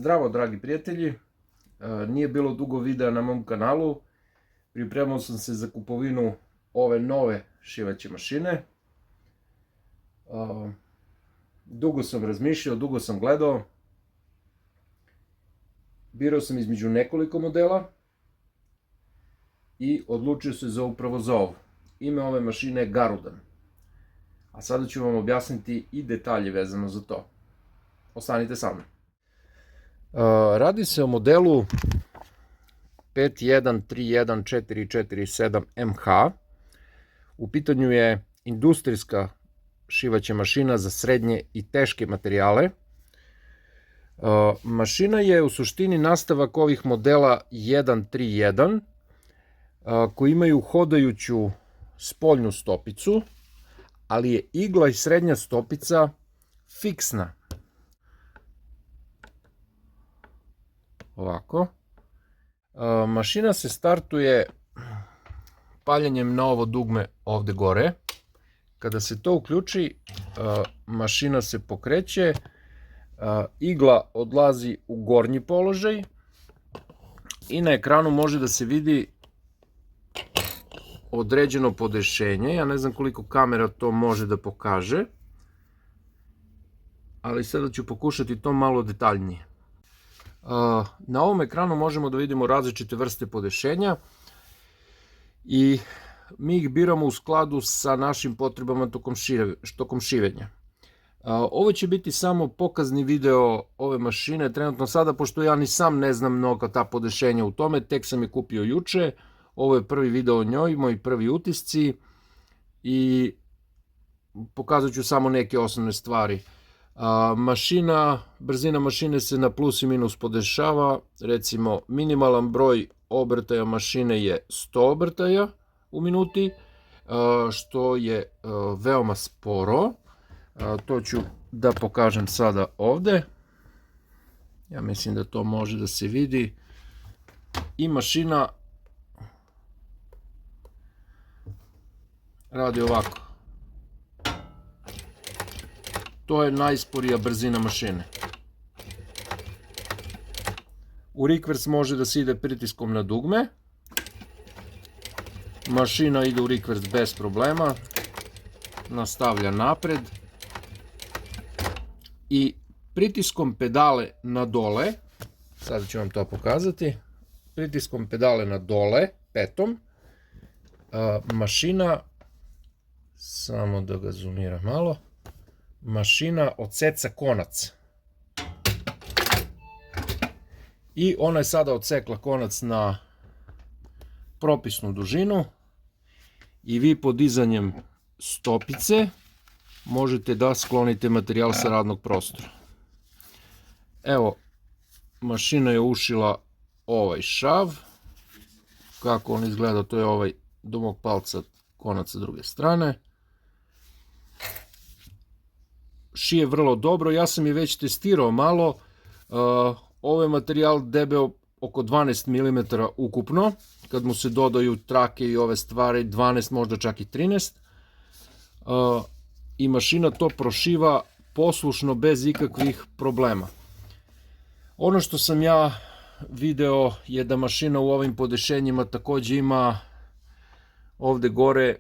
Zdravo, dragi prijatelji, nije bilo dugo videa na mom kanalu, pripremao sam se za kupovinu ove nove šivaće mašine. Dugo sam razmišljao, dugo sam gledao, birao sam između nekoliko modela i odlučio se upravo za ovo. Ime ove mašine je Garudan, a sada ću vam objasniti i detalje vezano za to. Ostanite sa mnom. Radi se o modelu 5131447MH. U pitanju je industrijska šivaća mašina za srednje i teške materijale. Mašina je u suštini nastavak ovih modela 131 koji imaju hodajuću spoljnu stopicu, ali je igla i srednja stopica fiksna. Ovako. Mašina se startuje paljenjem na ovo dugme ovde gore. Kada se to uključi, mašina se pokreće, igla odlazi u gornji položaj i na ekranu može da se vidi određeno podešenje. Ja ne znam koliko kamera to može da pokaže, ali sada ću pokušati to malo detaljnije. Na ovom ekranu možemo da vidimo različite vrste podešenja i mi ih biramo u skladu sa našim potrebama tokom šivenja. Ovo će biti samo pokazni video ove mašine trenutno sada, pošto ja ni sam ne znam mnogo ta podešenja u tome, tek sam je kupio juče. Ovo je prvi video o njoj, moji prvi utisci i pokazat ću samo neke osnovne stvari. Brzina mašine se na plus i minus podešava, recimo minimalan broj obrtaja mašine je 100 obrtaja u minuti, što je veoma sporo. To ću da pokažem sada ovde. Ja mislim da to može da se vidi. I mašina radi ovako. To je najsporija brzina mašine. U reverse može da se ide pritiskom na dugme. Mašina ide u reverse bez problema. Nastavlja napred. I pritiskom pedale na dole, sada ću vam to pokazati, pritiskom pedale na dole, petom, mašina, samo da ga zoomiram malo, mašina odseca konac. I ona je sada odsekla konac na propisnu dužinu i vi podizanjem stopice možete da sklonite materijal sa radnog prostora. Evo, mašina je ušila ovaj šav. Kako on izgleda, to je ovaj do mog palca konac sa druge strane. Šije vrlo dobro, ja sam je već testirao malo. Ovo je materijal debeo oko 12 mm ukupno, kad mu se dodaju trake i ove stvari, 12, možda čak i 13. I mašina to prošiva poslušno bez ikakvih problema. Ono što sam ja video je da mašina u ovim podešenjima takođe ima ovde gore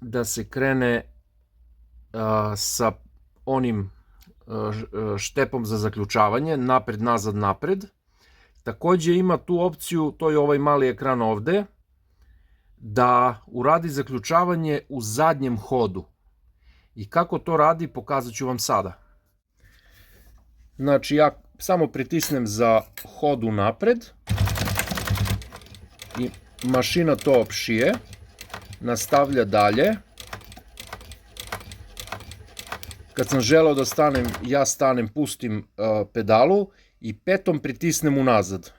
da se krene sa onim štepom za zaključavanje, napred, nazad, napred. Takođe ima tu opciju, to je ovaj mali ekran ovde, da uradi zaključavanje u zadnjem hodu. I kako to radi, pokazat ću vam sada. Znači, ja samo pritisnem za hodu napred i mašina to opšije, nastavlja dalje. Kad sam želeo da stanem, ja stanem, pustim pedalu i petom pritisnem unazad.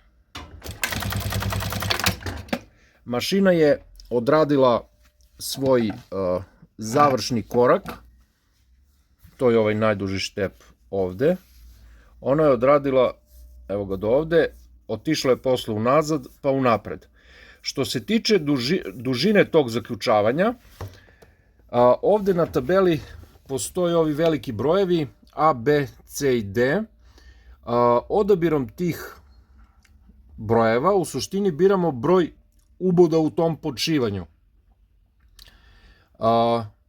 Mašina je odradila svoj završni korak. To je ovaj najduži štep ovde. Ona je odradila, evo ga do ovde, otišla je posle unazad pa unapred. Što se tiče dužine tog zaključavanja, ovde na tabeli postoje ovi veliki brojevi A, B, C i D. Odabirom tih brojeva u suštini biramo broj uboda u tom podshivanju.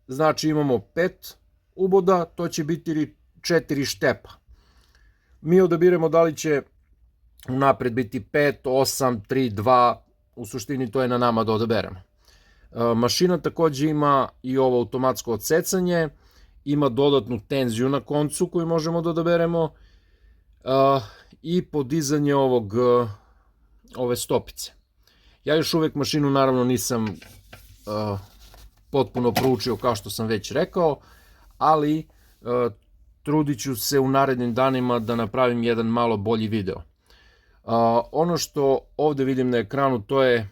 Znači imamo 5 uboda, to će biti 4 štepa. Mi odabiramo da li će unapred biti 5, 8, 3, 2, u suštini to je na nama da odaberemo. Mašina takođe ima i ovo automatsko odsecanje, ima dodatnu tenziju na koncu koju možemo da odaberemo i podizanje ove stopice. Ja još uvek mašinu naravno nisam potpuno proučio kao što sam već rekao, ali trudit ću se u narednim danima da napravim jedan malo bolji video. Ono što ovde vidim na ekranu, to je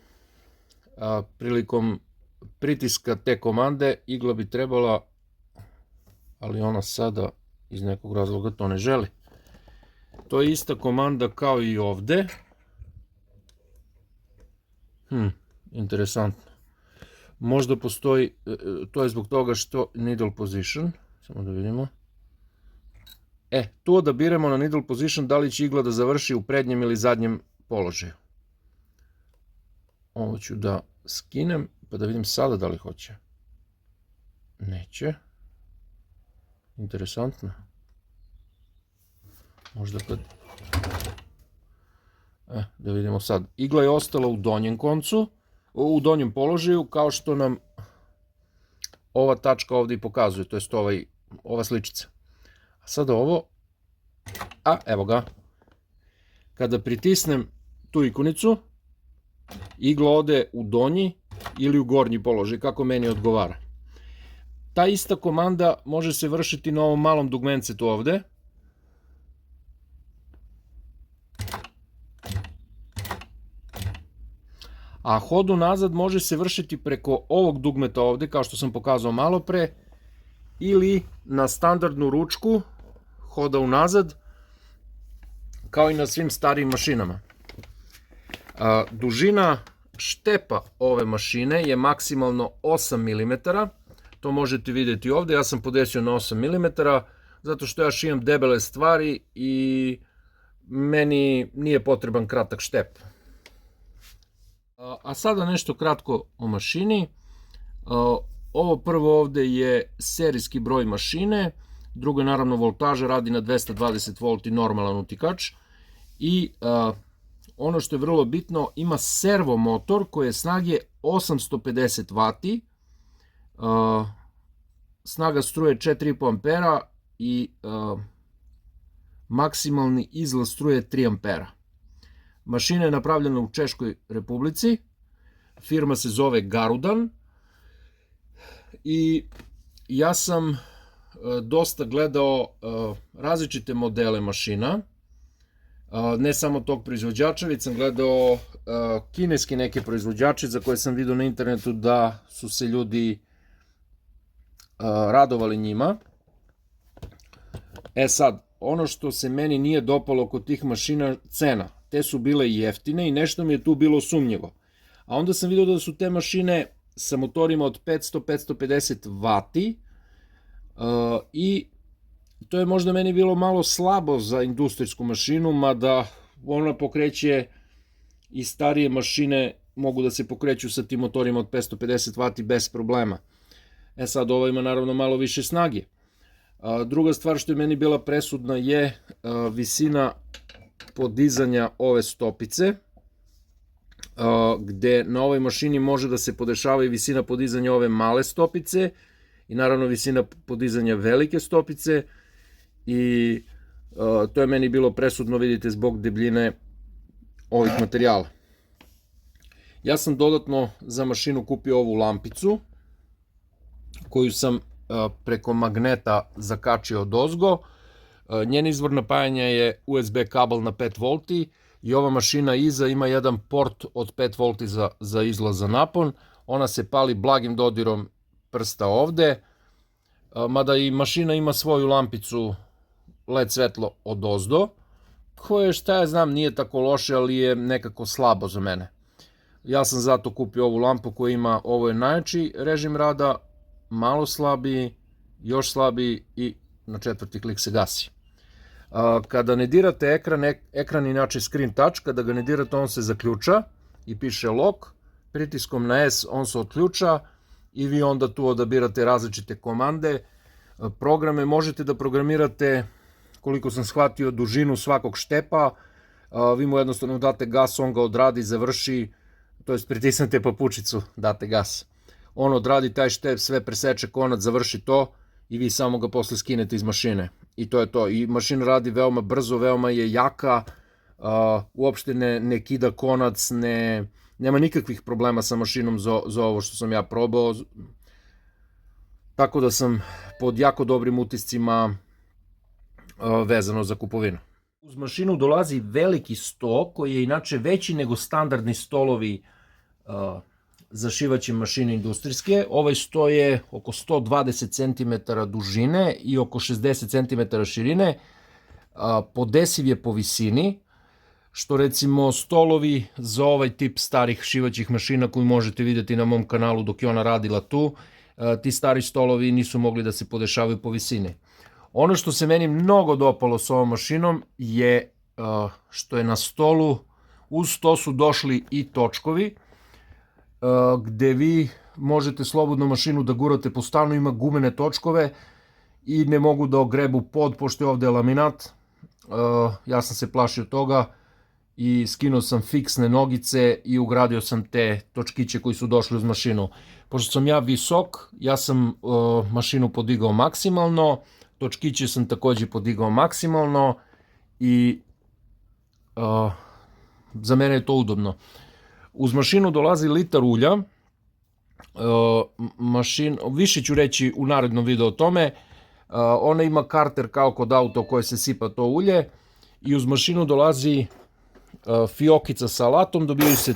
prilikom pritiska te komande, igla bi trebala, ali ona sada iz nekog razloga to ne želi. To je ista komanda kao i ovde. Interesantno. Možda postoji, to je zbog toga što needle position, samo da vidimo. Tu odabiramo na needle position da li će igla da završi u prednjem ili zadnjem položaju. Ovo ću da skinem, pa da vidim sada da li hoće. Neće. Interesantno. Možda kad... Da vidimo sad. Igla je ostala u donjem koncu, u donjem položaju, kao što nam ova tačka ovde i pokazuje, to jest ova sličica. A sada ovo, evo ga, kada pritisnem tu ikonicu, igla ode u donji ili u gornji položaj, kako meni odgovara. Ta ista komanda može se vršiti na ovom malom dugmencetu ovde. A hod unazad može se vršiti preko ovog dugmeta ovde, kao što sam pokazao malo pre, ili na standardnu ručku hoda unazad, kao i na svim starijim mašinama. Dužina štepa ove mašine je maksimalno 8 mm, to možete vidjeti ovde, ja sam podesio na 8 mm, zato što ja šijem debele stvari i meni nije potreban kratak štep. A sada nešto kratko o mašini. Ovo prvo ovde je serijski broj mašine, drugo je naravno voltaža, radi na 220 V normalan utikač i ono što je vrlo bitno, ima servo motor koji je snage 850 W, snaga struje 4,5 A i maksimalni izlaz struje 3 A. Mašina je napravljena u Češkoj Republici, firma se zove Garudan i ja sam dosta gledao različite modele mašina, ne samo tog proizvođača, već sam gledao kineske neke proizvođače za koje sam vidio na internetu da su se ljudi radovali njima. Sad, ono što se meni nije dopalo kod tih mašina, cena. Te su bile jeftine i nešto mi je tu bilo sumnjivo. A onda sam vidio da su te mašine sa motorima od 500-550 W i to je možda meni bilo malo slabo za industrijsku mašinu, mada ona pokreće i starije mašine mogu da se pokreću sa tim motorima od 550 W bez problema. Sad ova ima naravno malo više snage. Druga stvar što je meni bila presudna je visina podizanja ove stopice, gde na ovoj mašini može da se podešava i visina podizanja ove male stopice i naravno visina podizanja velike stopice i to je meni bilo presudno, vidite, zbog debljine ovih materijala. Ja sam dodatno za mašinu kupio ovu lampicu koju sam preko magneta zakačio odozgo. Njen izvor napajanja je USB kabel na 5 V i ova mašina iza ima jedan port od 5 V za izlaz za napon. Ona se pali blagim dodirom prsta ovde, mada i mašina ima svoju lampicu LED svetlo odozdo, koje, šta ja znam, nije tako loše, ali je nekako slabo za mene. Ja sam zato kupio ovu lampu koja ima, ovo je najjači režim rada, malo slabiji, još slabiji i na četvrti klik se gasi. Kada ne dirate ekran, ekran inače screen touch, kada ga ne dirate on se zaključa i piše lock, pritiskom na S on se otključa i vi onda tu odabirate različite komande, programe, možete da programirate, koliko sam shvatio, dužinu svakog štepa, vi mu jednostavno date gas, on ga odradi, završi, to jest pritisnete papučicu, date gas. On odradi taj štep, sve preseče konac, završi to i vi samo ga posle skinete iz mašine. I to je to. I mašina radi veoma brzo, veoma je jaka, uopšte ne kida konac, nema nikakvih problema sa mašinom za ovo što sam ja probao. Tako da sam pod jako dobrim utiscima vezano za kupovinu. Uz mašinu dolazi veliki sto koji je inače veći nego standardni stolovi za šivaće mašine industrijske. Ovaj sto je oko 120 cm dužine i oko 60 cm širine. Podesiv je po visini, što recimo stolovi za ovaj tip starih šivaćih mašina koju možete vidjeti na mom kanalu dok je ona radila tu, ti stari stolovi nisu mogli da se podešavaju po visini. Ono što se meni mnogo dopalo s ovom mašinom je što je na stolu, uz to su došli i točkovi, gde vi možete slobodno mašinu da gurate po stanu, ima gumene točkove i ne mogu da ogrebu pod, pošto je ovde laminat. Ja sam se plašio toga i skinuo sam fiksne nogice i ugradio sam te točkiće koji su došli uz mašinu. Pošto sam ja visok, ja sam mašinu podigao maksimalno, točkiće sam takođe podigao maksimalno i za mene je to udobno. Uz mašinu dolazi litar ulja, više ću reći u narednom videu o tome. Ona ima karter kao kod auto u kojoj se sipa to ulje i uz mašinu dolazi fiokica sa alatom, dobijaju se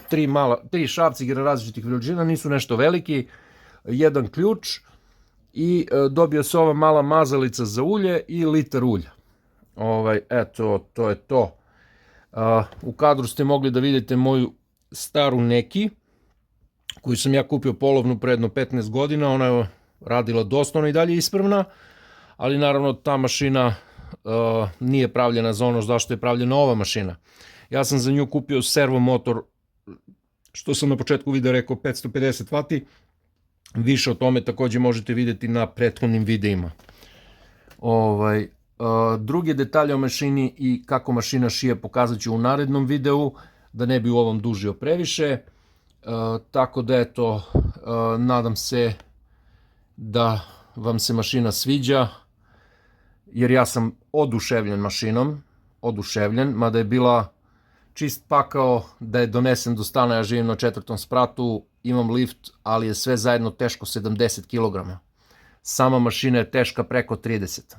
tri šavcigira različitih veličina, nisu nešto veliki, jedan ključ i dobija se ova mala mazalica za ulje i litar ulja. Eto, to je to. U kadru ste mogli da vidite moju staru Neki, koju sam ja kupio polovnu pre jedno 15 godina, ona je radila doslovno i dalje ispravna, ali naravno ta mašina nije pravljena za ono zašto je pravljena ova mašina. Ja sam za nju kupio servo motor, što sam na početku videa rekao 550 W, više o tome takođe možete vidjeti na prethodnim videima. Druge detalje o mašini i kako mašina šije pokazat ću u narednom videu, da ne bi u ovom dužio previše. Tako da eto, nadam se da vam se mašina sviđa, jer ja sam oduševljen mašinom, mada je bila čist pakao da je donesen do stana. Ja živim na 4. spratu, imam lift, ali je sve zajedno teško 70 kg. Sama mašina je teška preko 30.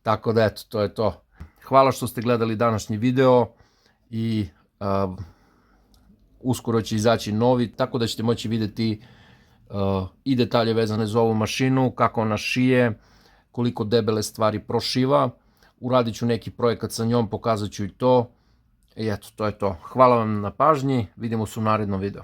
Tako da eto, to je to. Hvala što ste gledali današnji video i uskoro će izaći novi, tako da ćete moći vidjeti i detalje vezane za ovu mašinu, kako ona šije, koliko debele stvari prošiva. Uradit ću neki projekat sa njom, pokazat ću i to. I eto, to je to. Hvala vam na pažnji, vidimo se u narednom videu.